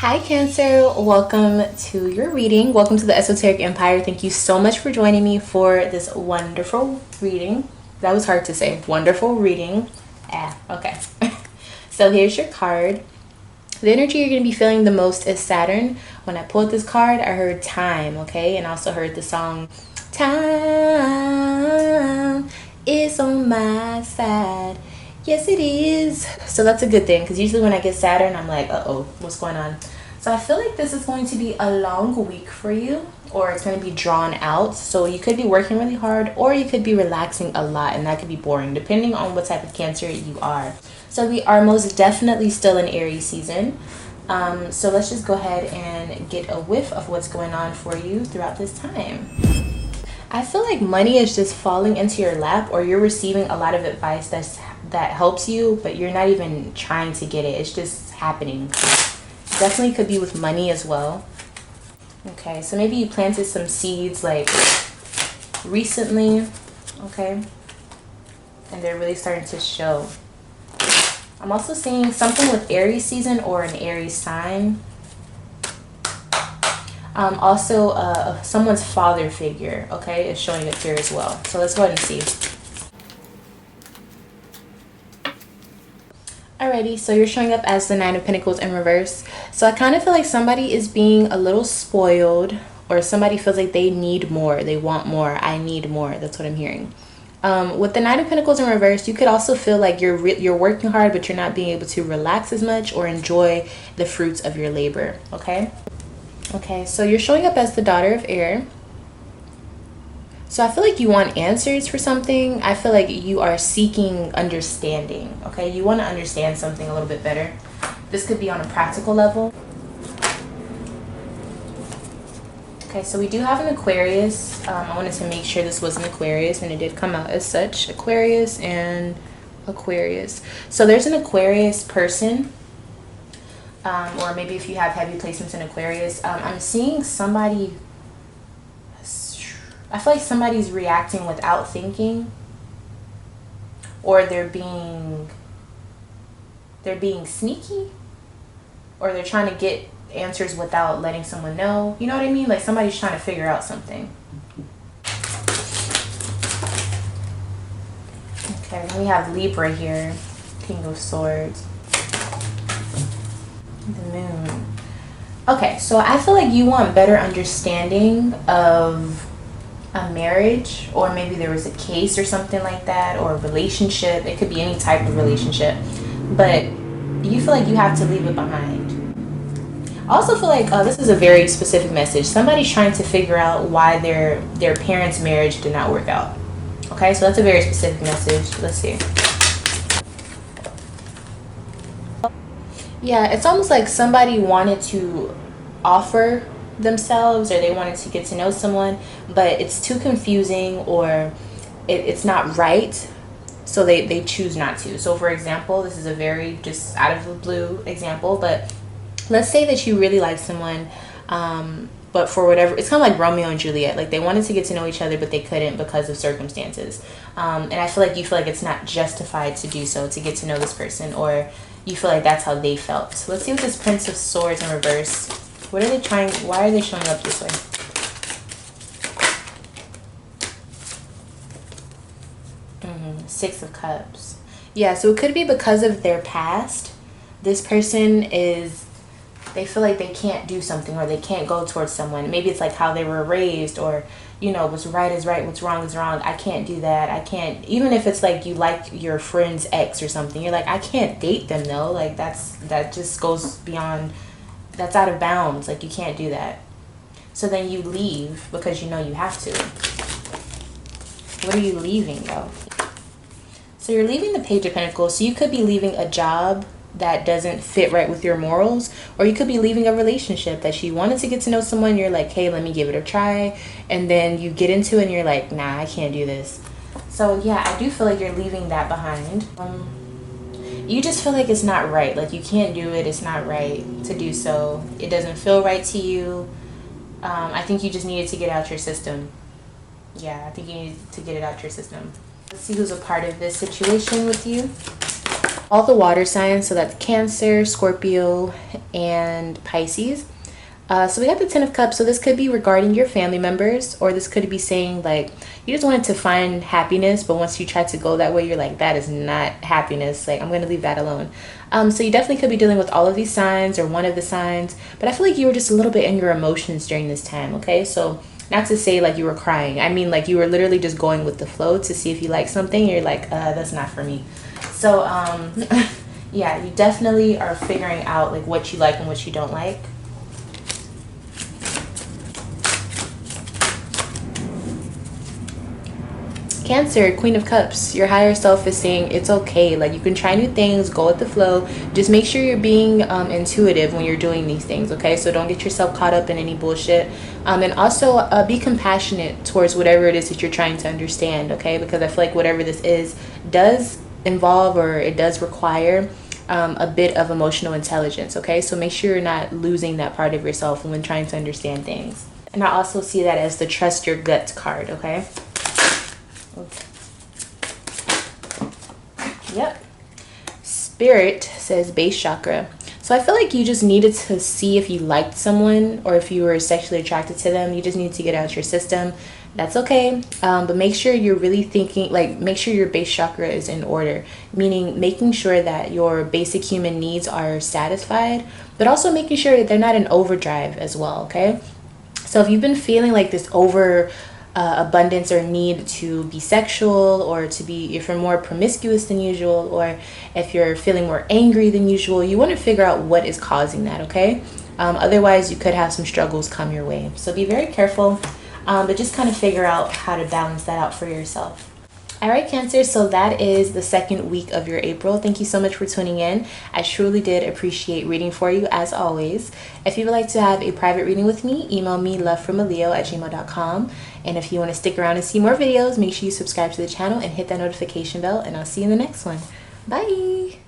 Hi Cancer, welcome to your reading. Welcome to the Esoteric Empire. Thank you so much for joining me for this wonderful reading. That was hard to say. Wonderful reading. Okay. So here's your card. The energy you're going to be feeling the most is Saturn. When I pulled this card, I heard time, okay? And I also heard the song, Time is on my side. Yes, it is. So that's a good thing, because usually when I get Saturn, I'm like, uh-oh, what's going on? So I feel like this is going to be a long week for you, or it's going to be drawn out. So you could be working really hard, or you could be relaxing a lot, and that could be boring, depending on what type of Cancer you are. So we are most definitely still in Aries season. So let's just go ahead and get a whiff of what's going on for you throughout this time. I feel like money is just falling into your lap, or you're receiving a lot of advice that helps you, but you're not even trying to get it. It's just happening. Definitely could be with money as well. Okay, so maybe you planted some seeds like recently, okay? And they're really starting to show. I'm also seeing something with Aries season or an Aries sign. Also, someone's father figure, okay, is showing up here as well. So let's go ahead and see. Alrighty, so you're showing up as the Nine of Pentacles in reverse. So I kind of feel like somebody is being a little spoiled, or somebody feels like they need more, they want more, I need more. That's what I'm hearing. With the Nine of Pentacles in reverse, you could also feel like you're working hard, but you're not being able to relax as much or enjoy the fruits of your labor, okay? Okay, so you're showing up as the Daughter of Air. So I feel like you want answers for something. I feel like you are seeking understanding, okay? You want to understand something a little bit better. This could be on a practical level. Okay, so we do have an Aquarius. I wanted to make sure this was an Aquarius, and it did come out as such. Aquarius and Aquarius. So there's an Aquarius person, or maybe if you have heavy placements in Aquarius. I'm seeing somebody... I feel like somebody's reacting without thinking, or they're being sneaky, or they're trying to get answers without letting someone know. You know what I mean? Like somebody's trying to figure out something. Okay, then we have Libra here, King of Swords, the Moon. Okay, so I feel like you want better understanding of a marriage, or maybe there was a case or something like that, or a relationship. It could be any type of relationship, but you feel like you have to leave it behind. I also feel like this is a very specific message. Somebody's trying to figure out why their parents' marriage did not work out. Okay, so that's a very specific message. Let's see. Yeah, it's almost like somebody wanted to offer themselves, or they wanted to get to know someone, but it's too confusing, or it's not right, so they choose not to. So for example, this is a very just out of the blue example, but let's say that you really like someone, but for whatever, it's kind of like Romeo and Juliet. Like they wanted to get to know each other, but they couldn't because of circumstances. And I feel like you feel like it's not justified to do so, to get to know this person, or you feel like that's how they felt. So let's see what this Prince of Swords in reverse. What are they trying? Why are they showing up this way? Six of Cups. Yeah, so it could be because of their past. This person they feel like they can't do something, or they can't go towards someone. Maybe it's like how they were raised, or, you know, what's right is right, what's wrong is wrong. I can't do that. I can't, even if it's like you like your friend's ex or something, you're like, I can't date them though. Like that just goes beyond... That's out of bounds. Like you can't do that. So then you leave because you know you have to. What are you leaving though? So you're leaving the Page of Pentacles. So you could be leaving a job that doesn't fit right with your morals, or you could be leaving a relationship that you wanted to get to know someone. You're like, hey, let me give it a try, and then you get into it and you're like, nah, I can't do this. So yeah, I do feel like you're leaving that behind. You just feel like it's not right. Like you can't do it. It's not right to do so. It doesn't feel right to you. I think you just needed to get out your system. Yeah, I think you need to get it out your system. Let's see who's a part of this situation with you. all the water signs, so that's Cancer, Scorpio, and Pisces. So we got the Ten of Cups, so this could be regarding your family members, or this could be saying like you just wanted to find happiness, but once you try to go that way, you're like, that is not happiness, like I'm going to leave that alone. So you definitely could be dealing with all of these signs or one of the signs, but I feel like you were just a little bit in your emotions during this time, okay? So not to say like you were crying, I mean like you were literally just going with the flow to see if you like something, you're like, that's not for me. So yeah, you definitely are figuring out like what you like and what you don't like. Cancer, Queen of Cups, your higher self is saying it's okay, like you can try new things, go with the flow, just make sure you're being intuitive when you're doing these things, okay? So don't get yourself caught up in any bullshit, and also be compassionate towards whatever it is that you're trying to understand, okay? Because I feel like whatever this is does involve, or it does require a bit of emotional intelligence, okay? So make sure you're not losing that part of yourself when trying to understand things. And I also see that as the trust your gut card, okay? Okay. Yep. Spirit says base chakra. So I feel like you just needed to see if you liked someone or if you were sexually attracted to them. You just need to get out your system. That's okay. But make sure you're really thinking, like make sure your base chakra is in order, meaning making sure that your basic human needs are satisfied, but also making sure that they're not in overdrive as well, okay? So if you've been feeling like this abundance or need to be sexual, or to be, if you're more promiscuous than usual, or if you're feeling more angry than usual, you want to figure out what is causing that, okay? Otherwise you could have some struggles come your way, so be very careful, but just kind of figure out how to balance that out for yourself. All right, Cancer, so that is the second week of your April. Thank you so much for tuning in. I truly did appreciate reading for you, as always. If you would like to have a private reading with me, email me lovefromaleo@gmail.com. And if you want to stick around and see more videos, make sure you subscribe to the channel and hit that notification bell, and I'll see you in the next one. Bye!